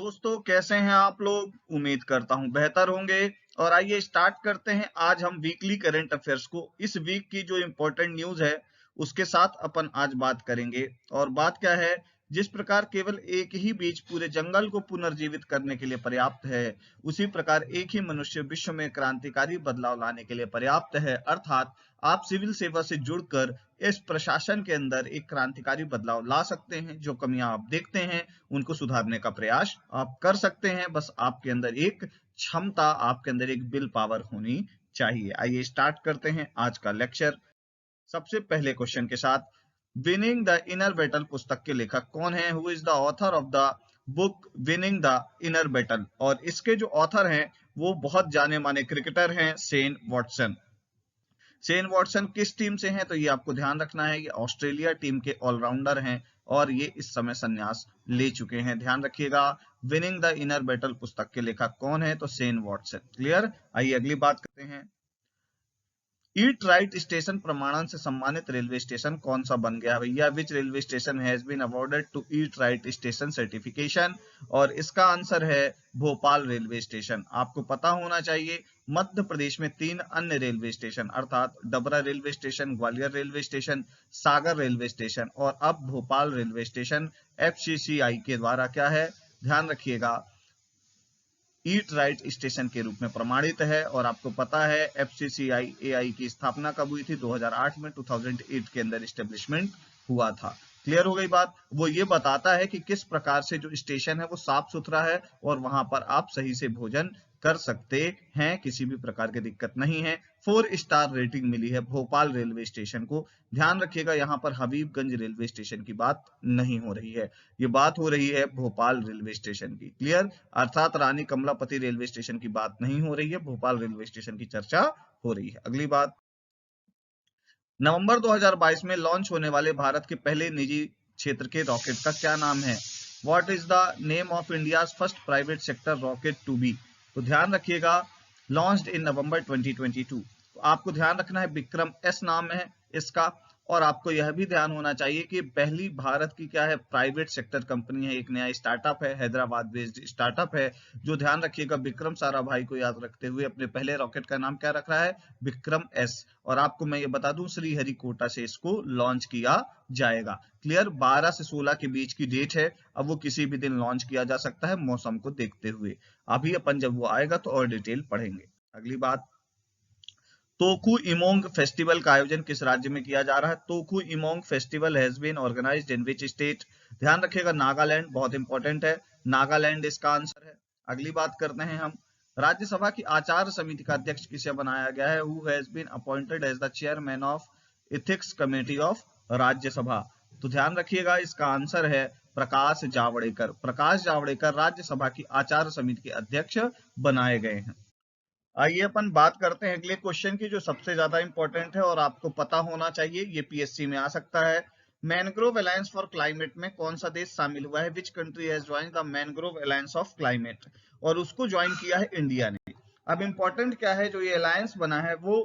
दोस्तों कैसे हैं आप लोग। उम्मीद करता हूं बेहतर होंगे। और आइए स्टार्ट करते हैं। आज हम वीकली करंट अफेयर्स को इस वीक की जो इंपॉर्टेंट न्यूज है उसके साथ अपन आज बात करेंगे। और बात क्या है, जिस प्रकार केवल एक ही बीज पूरे जंगल को पुनर्जीवित करने के लिए पर्याप्त है, उसी प्रकार एक ही मनुष्य विश्व में क्रांतिकारी बदलाव लाने के लिए पर्याप्त है। अर्थात आप सिविल सेवा से जुड़कर इस प्रशासन के अंदर एक क्रांतिकारी बदलाव ला सकते हैं। जो कमियां आप देखते हैं उनको सुधारने का प्रयास आप कर सकते हैं। बस आपके अंदर एक क्षमता, आपके अंदर एक विल पावर होनी चाहिए। आइए स्टार्ट करते हैं आज का लेक्चर सबसे पहले क्वेश्चन के साथ। विनिंग द इनर बैटल पुस्तक के लेखक कौन है? Who is the author of the book winning the inner battle? और इसके जो ऑथर हैं वो बहुत जाने माने क्रिकेटर हैं, शेन वॉटसन। शेन वॉटसन किस टीम से हैं? तो ये आपको ध्यान रखना है, ये ऑस्ट्रेलिया टीम के ऑलराउंडर हैं और ये इस समय संन्यास ले चुके हैं। ध्यान रखिएगा, विनिंग द इनर बैटल पुस्तक के लेखक कौन है? तो शेन वॉटसन। क्लियर। आइए अगली बात करते हैं। ईट राइट स्टेशन प्रमाणन से सम्मानित रेलवे स्टेशन कौन सा बन गया भैया? Which railway station has been awarded to eat right station certification? और इसका आंसर है भोपाल रेलवे स्टेशन। आपको पता होना चाहिए मध्य प्रदेश में 3 अन्य रेलवे स्टेशन अर्थात Dabra railway station, Gwalior railway station, Sagar railway station और अब भोपाल रेलवे स्टेशन FCCI के द्वारा क्या है, ध्यान रखिएगा, ईट राइट स्टेशन के रूप में प्रमाणित है। और आपको पता है FCCI की स्थापना कब हुई थी? 2008 में, 2008 के अंदर इस्टेब्लिशमेंट हुआ था। क्लियर हो गई बात। वो ये बताता है कि किस प्रकार से जो स्टेशन है वो साफ सुथरा है और वहां पर आप सही से भोजन कर सकते हैं, किसी भी प्रकार की दिक्कत नहीं है। 4 स्टार रेटिंग मिली है भोपाल रेलवे स्टेशन को। ध्यान रखिएगा, यहाँ पर हबीबगंज रेलवे स्टेशन की बात नहीं हो रही है, ये बात हो रही है भोपाल रेलवे स्टेशन की। क्लियर। अर्थात रानी कमलापति रेलवे स्टेशन की बात नहीं हो रही है, भोपाल रेलवे स्टेशन की चर्चा हो रही है। अगली बात, नवंबर 2022 में लॉन्च होने वाले भारत के पहले निजी क्षेत्र के रॉकेट का क्या नाम है? What is the name of India's first private sector rocket to be? तो ध्यान रखिएगा, लॉन्च्ड इन नवंबर 2022। तो आपको ध्यान रखना है विक्रम एस नाम है इसका। और आपको यह भी ध्यान होना चाहिए कि पहली भारत की क्या है, प्राइवेट सेक्टर कंपनी है, एक नया स्टार्टअप है, हैदराबाद बेस्ड स्टार्टअप है। जो ध्यान रखिएगा, विक्रम साराभाई को याद रखते हुए अपने पहले रॉकेट का नाम क्या रख रहा है? विक्रम एस। और आपको मैं ये बता दूं, श्रीहरिकोटा से इसको लॉन्च किया जाएगा। क्लियर। 12 से 16 के बीच की डेट है। अब वो किसी भी दिन लॉन्च किया जा सकता है मौसम को देखते हुए। अभी अपन जब वो आएगा तो और डिटेल पढ़ेंगे। अगली बात, तोकू इमोंग फेस्टिवल का आयोजन किस राज्य में किया जा रहा है? Tokhu Emong festival has been organised in which state? ध्यान रखिएगा, नागालैंड, बहुत इंपॉर्टेंट है, नागालैंड इसका आंसर है। अगली बात करते हैं हम, राज्यसभा की आचार समिति का अध्यक्ष किसे बनाया गया है? Who has been appointed as the chairman of ethics committee of Rajya Sabha? तो ध्यान रखिएगा, इसका आंसर है प्रकाश जावड़ेकर। प्रकाश जावड़ेकर राज्यसभा की आचार समिति के अध्यक्ष बनाए गए हैं। आइए अपन बात करते हैं अगले क्वेश्चन की, जो सबसे ज्यादा इंपॉर्टेंट है और आपको पता होना चाहिए, ये PSC में आ सकता है। मैनग्रोव अलायंस फॉर क्लाइमेट में कौन सा देश शामिल हुआ है? विच country has joined the mangrove alliance of climate? और उसको ज्वाइन किया है इंडिया ने। अब इंपॉर्टेंट क्या है, जो ये अलायंस बना है वो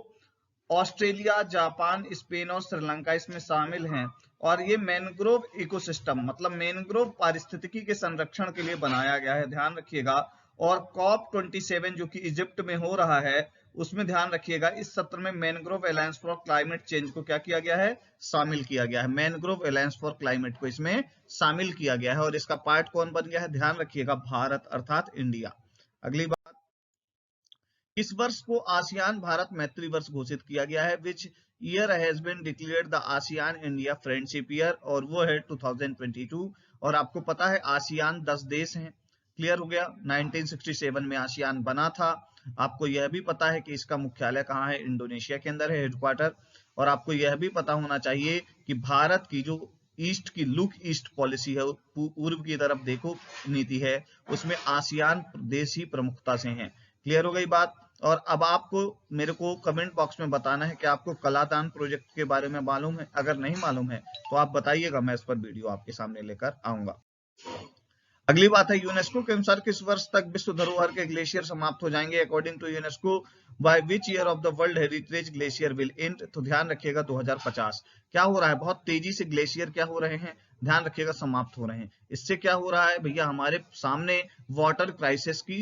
ऑस्ट्रेलिया, जापान, स्पेन और श्रीलंका इसमें शामिल हैं। और ये मैनग्रोव इकोसिस्टम मतलब मैनग्रोव पारिस्थितिकी के संरक्षण के लिए बनाया गया है। ध्यान रखिएगा। और COP27 जो कि इजिप्ट में हो रहा है, उसमें ध्यान रखिएगा इस सत्र में mangrove alliance for climate change को क्या किया गया है? शामिल किया गया है। मैनग्रोव अलायंस फॉर क्लाइमेट को इसमें शामिल किया गया है। और इसका पार्ट कौन बन गया है? ध्यान रखिएगा, भारत अर्थात इंडिया। अगली बात, इस वर्ष को आसियान भारत मैत्री वर्ष घोषित किया गया है? Which year has been declared the ASEAN India friendship year? और वो है 2022। और आपको पता है आसियान 10 देश हैं। क्लियर हो गया। 1967 में आसियान बना था। आपको यह भी पता है कि इसका मुख्यालय कहाँ है? इंडोनेशिया के अंदर है, हेडक्वार्टर। और आपको यह भी पता होना चाहिए कि भारत की जो ईस्ट की लुक ईस्ट पॉलिसी है, पूर्व की तरफ देखो नीति है, उसमें आसियान देश ही प्रमुखता से हैं। क्लियर हो गई बात। और अब आपको मेरे को कमेंट बॉक्स में बताना है कि आपको कलादान प्रोजेक्ट के बारे में मालूम है। अगर नहीं मालूम है तो आप बताइएगा, मैं इस पर वीडियो आपके सामने लेकर आऊंगा। अगली बात है, यूनेस्को के अनुसार किस वर्ष तक विश्व धरोहर के ग्लेशियर समाप्त हो जाएंगे? According to UNESCO by which year of the world heritage glacier will end? तो ध्यान रखिएगा 2050। क्या हो रहा है? बहुत तेजी से ग्लेशियर क्या हो रहे हैं? ध्यान रखिएगा समाप्त हो रहे हैं। इससे क्या हो रहा है भैया, हमारे सामने वाटर क्राइसिस की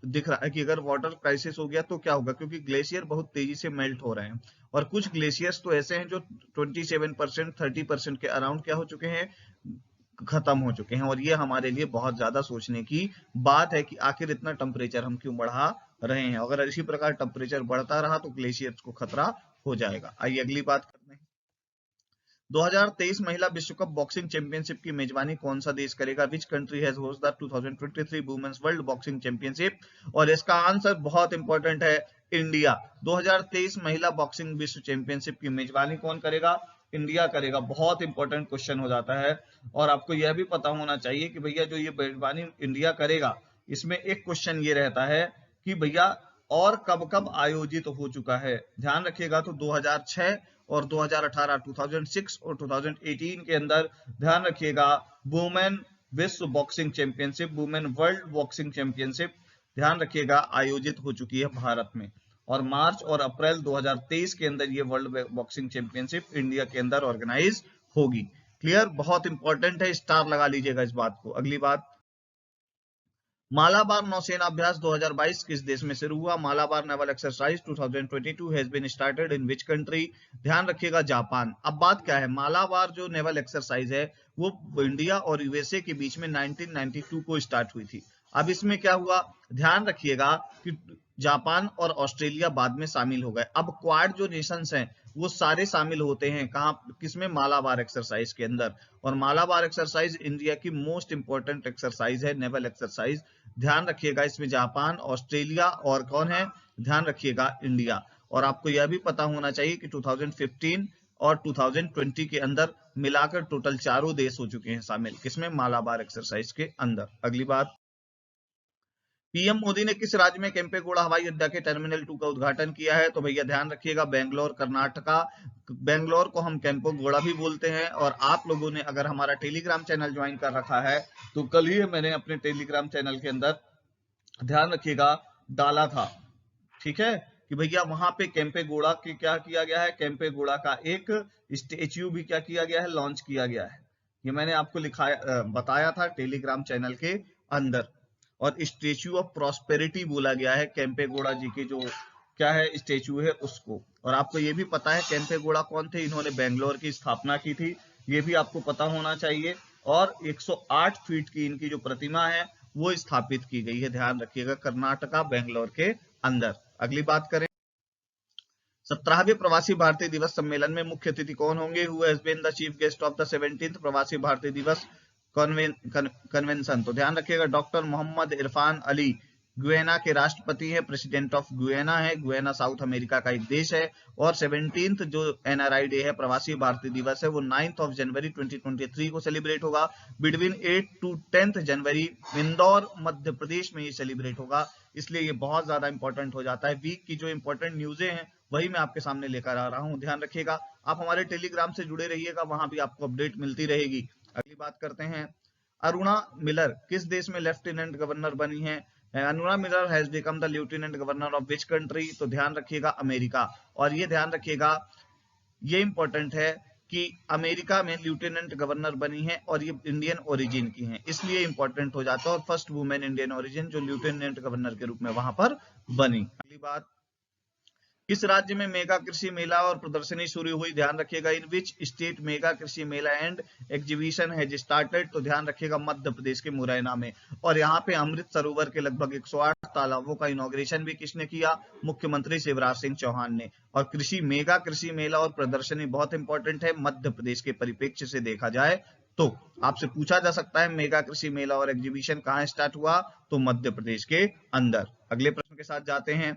दिख रहा है कि अगर वाटर क्राइसिस हो गया तो क्या होगा, क्योंकि ग्लेशियर बहुत तेजी से मेल्ट हो रहे हैं और कुछ ग्लेशियर्स तो ऐसे हैं जो 27% 30% के अराउंड क्या हो चुके हैं, खत्म हो चुके हैं। और ये हमारे लिए बहुत ज्यादा सोचने की बात है कि आखिर इतना टेम्परेचर हम क्यों बढ़ा रहे हैं। अगर इसी प्रकार टेम्परेचर बढ़ता रहा तो ग्लेशियर्स को खतरा हो जाएगा। आइए अगली बात करते हैं। 2023 महिला विश्व कप बॉक्सिंग चैंपियनशिप की मेजबानी कौन सा देश करेगा? Which country has host the 2023 women's world boxing championship? और इसका आंसर बहुत इंपॉर्टेंट है, इंडिया। 2023 महिला बॉक्सिंग विश्व चैंपियनशिप की मेजबानी कौन करेगा? इंडिया करेगा। बहुत इंपॉर्टेंट क्वेश्चन हो जाता है। और आपको यह भी पता होना चाहिए कि भैया जो ये मेजबानी इंडिया करेगा, इसमें एक क्वेश्चन ये रहता है कि भैया और कब कब आयोजित हो चुका है। ध्यान रखिएगा, तो 2006 और 2018 2006 और 2018 के अंदर ध्यान रखिएगा वुमेन विश्व boxing championship, women world boxing championship ध्यान रखिएगा आयोजित हो चुकी है भारत में। और मार्च और अप्रैल 2023 के अंदर ये वर्ल्ड बॉक्सिंग चैंपियनशिप इंडिया के अंदर ऑर्गेनाइज होगी। क्लियर? बहुत इंपॉर्टेंट है, स्टार लगा लीजिएगा इस बात को। अगली बात, मालाबार नौसेना अभ्यास 2022 किस देश में शुरू हुआ? Malabar naval exercise 2022 has been started in which country? ध्यान रखिएगा जापान। अब बात क्या है, मालाबार जो नेवल एक्सरसाइज है वो इंडिया और यूएसए के बीच में 1992 को स्टार्ट हुई थी। अब इसमें क्या हुआ, ध्यान रखिएगा कि जापान और ऑस्ट्रेलिया बाद में शामिल हो गए। अब क्वाड जो नेशंस हैं वो सारे शामिल होते हैं कहाँ, किसमें? मालाबार एक्सरसाइज के अंदर। और मालाबार एक्सरसाइज इंडिया की मोस्ट इंपॉर्टेंट एक्सरसाइज है, नेवल एक्सरसाइज। ध्यान रखिएगा इसमें जापान, ऑस्ट्रेलिया और कौन है, ध्यान रखिएगा इंडिया। और आपको यह भी पता होना चाहिए कि 2015 और 2020 के अंदर मिलाकर टोटल चारों देश हो चुके हैं शामिल, किसमें? मालाबार एक्सरसाइज के अंदर। अगली बात, पीएम मोदी ने किस राज्य में केम्पेगौड़ा हवाई अड्डा के टर्मिनल 2 का उद्घाटन किया है? तो भैया ध्यान रखिएगा बेंगलोर, कर्नाटका। बेंगलोर को हम केम्पेगौड़ा भी बोलते हैं। और आप लोगों ने अगर हमारा टेलीग्राम चैनल ज्वाइन कर रखा है तो कल ही मैंने अपने टेलीग्राम चैनल के अंदर ध्यान रखिएगा डाला था, ठीक है, कि भैया वहां पे केम्पेगौड़ा की क्या किया गया है, केम्पेगौड़ा का एक स्टेच्यू भी क्या किया गया है, लॉन्च किया गया है। ये मैंने आपको बताया था टेलीग्राम चैनल के अंदर। और स्टेच्यू ऑफ प्रॉस्पेरिटी बोला गया है केम्पेगौड़ा जी के जो क्या है स्टेच्यू है उसको। और आपको ये भी पता है केम्पेगौड़ा कौन थे, इन्होंने बेंगलोर की स्थापना की थी, ये भी आपको पता होना चाहिए। और 108 फीट की इनकी जो प्रतिमा है वो स्थापित की गई है, ध्यान रखिएगा, कर्नाटका बेंगलोर के अंदर। अगली बात करें, 17वें प्रवासी भारतीय दिवस सम्मेलन में मुख्य अतिथि कौन होंगे? Who has been the chief guest of the 17th Pravasi Bharatiya Divas convention? तो ध्यान रखिएगा डॉक्टर मोहम्मद इरफान अली गुयाना के राष्ट्रपति हैं, प्रेसिडेंट ऑफ गुयाना है। गुयाना साउथ अमेरिका का एक देश है। और 17th जो एनआरआई डे है, प्रवासी भारतीय दिवस है, वो 9 जनवरी 2023 को सेलिब्रेट होगा। बिटवीन 8 to 10 जनवरी इंदौर मध्य प्रदेश में ये सेलिब्रेट होगा। इसलिए ये बहुत ज्यादा इंपॉर्टेंट हो जाता है। वीक की जो इंपॉर्टेंट न्यूज़ें हैं वही मैं आपके सामने लेकर आ रहा हूं, ध्यान रखिएगा। आप हमारे टेलीग्राम से जुड़े रहिएगा, वहां भी आपको अपडेट मिलती रहेगी। अगली बात करते हैं, अरुणा मिलर किस देश में लेफ्टिनेंट गवर्नर बनी है? Aruna Miller has become the lieutenant governor of which country? तो ध्यान रखिएगा अमेरिका। और ये ध्यान रखिएगा, ये इंपॉर्टेंट है कि अमेरिका में लेफ्टिनेंट गवर्नर बनी है और ये इंडियन ओरिजिन की हैं, इसलिए इंपॉर्टेंट हो जाता है। और फर्स्ट वुमेन इंडियन ओरिजिन जो लेफ्टिनेंट गवर्नर के रूप में वहां पर बनी। अगली बात, किस राज्य में मेगा कृषि मेला और प्रदर्शनी शुरू हुई? ध्यान रखिएगा, इन विच स्टेट मेगा कृषि मेला एंड एग्जीबिशन हैज स्टार्टेड? तो ध्यान रखिएगा मध्य प्रदेश के मुरैना में। और यहाँ पे अमृत सरोवर के लगभग 108 तालाबों का इनॉग्रेशन भी किसने किया? मुख्यमंत्री शिवराज सिंह चौहान ने। और मेगा कृषि मेला और प्रदर्शनी बहुत इंपॉर्टेंट है मध्य प्रदेश के परिप्रेक्ष्य से देखा जाए तो। आपसे पूछा जा सकता है मेगा कृषि मेला और एग्जीबिशन कहाँ स्टार्ट हुआ? तो मध्य प्रदेश के अंदर। अगले प्रश्न के साथ जाते हैं,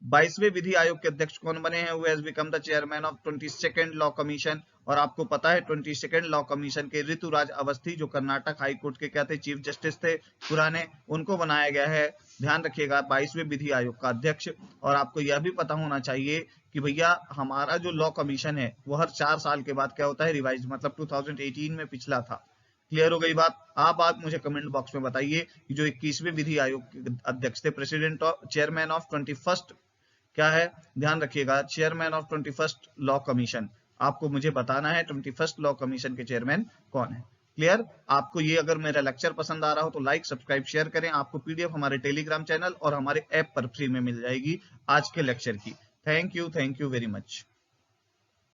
22वें विधि आयोग के अध्यक्ष कौन बने हैं? Who has become the chairman of 22nd law commission? और आपको पता है 22nd लॉ कमीशन के ऋतुराज अवस्थी जो कर्नाटक हाई कोर्ट के क्या थे, चीफ जस्टिस थे पुराने, उनको बनाया गया है, ध्यान रखिएगा, 22वें विधि आयोग का अध्यक्ष। और आपको यह भी पता होना चाहिए कि भैया हमारा जो लॉ कमीशन है वो हर 4 साल के बाद क्या होता है, रिवाइज, मतलब 2018 में पिछला था। क्लियर हो गई बात? आप मुझे कमेंट बॉक्स में बताइए कि जो 21वें विधि आयोग के अध्यक्ष थे, president of chairman of 21st क्या है, ध्यान रखिएगा, chairman of 21st law commission. आपको मुझे बताना है 21st लॉ कमीशन के चेयरमैन कौन है। क्लियर? आपको ये अगर मेरा लेक्चर पसंद आ रहा हो तो लाइक, सब्सक्राइब, शेयर करें। आपको पीडीएफ हमारे टेलीग्राम चैनल और हमारे ऐप पर फ्री में मिल जाएगी आज के लेक्चर की। Thank you very much.